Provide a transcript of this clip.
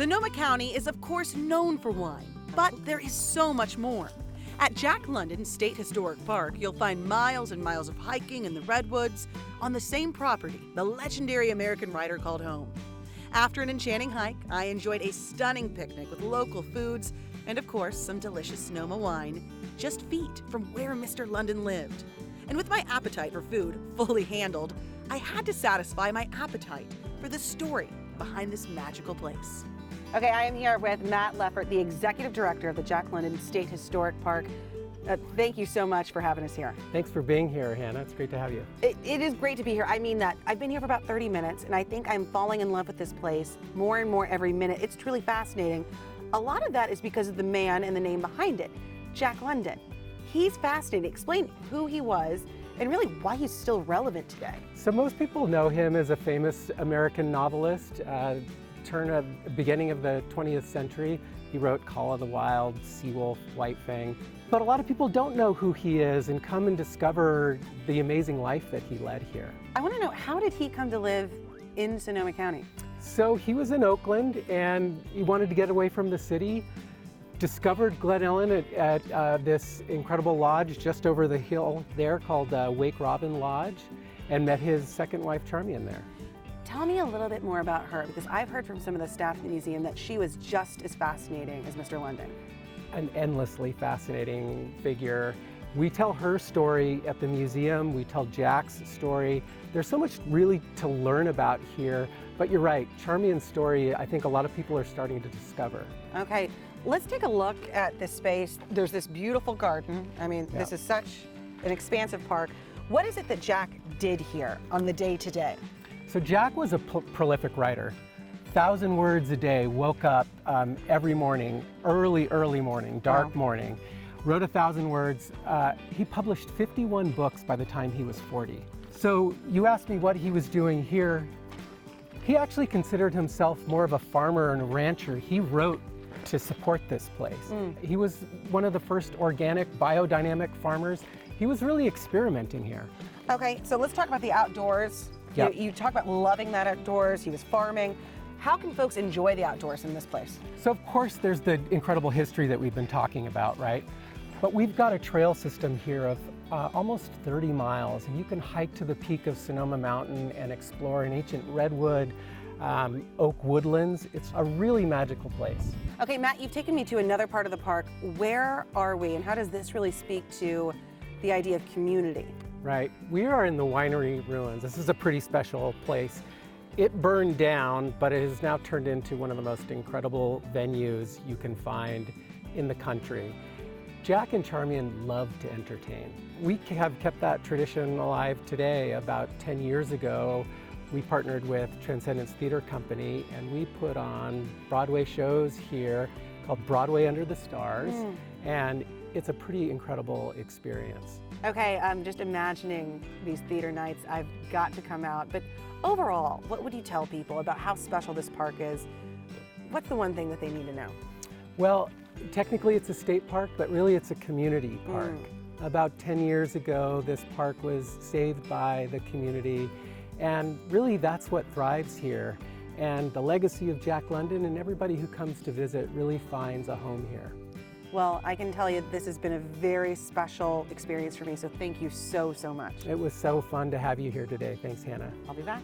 Sonoma County is of course known for wine, but there is so much more. At Jack London State Historic Park, you'll find miles and miles of hiking in the redwoods on the same property the legendary American writer called home. After an enchanting hike, I enjoyed a stunning picnic with local foods and of course some delicious Sonoma wine, just feet from where Mr. London lived. And with my appetite for food fully handled, I had to satisfy my appetite for the story behind this magical place. Okay, I am here with Matt Leffert, the Executive Director of the Jack London State Historic Park. Thank you so much for having us here. Thanks for being here, Hannah. It's great to have you. It is great to be here. I mean that. I've been here for about 30 minutes, and I think I'm falling in love with this place more and more every minute. It's truly fascinating. A lot of that is because of the man and the name behind it, Jack London. He's fascinating. Explain who he was and really why he's still relevant today. So most people know him as a famous American novelist. Beginning of the 20th century, he wrote Call of the Wild, Seawolf, White Fang. But a lot of people don't know who he is and come and discover the amazing life that he led here. I want to know, how did he come to live in Sonoma County? So he was in Oakland and he wanted to get away from the city. Discovered Glen Ellen at this incredible lodge just over the hill there called Wake Robin Lodge, and met his second wife, Charmian, there. Tell me a little bit more about her, because I've heard from some of the staff at the museum that she was just as fascinating as Mr. London. An endlessly fascinating figure. We tell her story at the museum, we tell Jack's story. There's so much really to learn about here, but you're right, Charmian's story, I think a lot of people are starting to discover. Okay, let's take a look at this space. There's this beautiful garden. I mean, Yeah. This is such an expansive park. What is it that Jack did here on the day-to-day? So Jack was a prolific writer. 1,000 words a day, woke up every morning, early morning, dark morning, wrote 1,000 words. He published 51 books by the time he was 40. So you asked me what he was doing here. He actually considered himself more of a farmer and a rancher. He wrote to support this place. He was one of the first organic, biodynamic farmers. He was really experimenting here. Okay, so let's talk about the outdoors. Yep. You talk about loving that outdoors. He was farming. How can folks enjoy the outdoors in this place? So of course there's the incredible history that we've been talking about, right? But we've got a trail system here of almost 30 miles, and you can hike to the peak of Sonoma Mountain and explore an ancient redwood, oak woodlands. It's a really magical place. Okay, Matt, you've taken me to another part of the park. Where are we, and how does this really speak to the idea of community? Right, we are in the winery ruins. This is a pretty special place. It burned down, but it has now turned into one of the most incredible venues you can find in the country. Jack and Charmian loved to entertain. We have kept that tradition alive today. About 10 years ago, we partnered with Transcendence Theater Company, and we put on Broadway shows here called Broadway Under the Stars, and it's a pretty incredible experience. Okay, I'm just imagining these theater nights. I've got to come out. But overall, what would you tell people about how special this park is? What's the one thing that they need to know? Well, technically it's a state park, but really it's a community park. About 10 years ago, this park was saved by the community, and really that's what thrives here. And the legacy of Jack London and everybody who comes to visit really finds a home here. Well, I can tell you this has been a very special experience for me, so thank you so much. It was so fun to have you here today. Thanks, Hannah. I'll be back.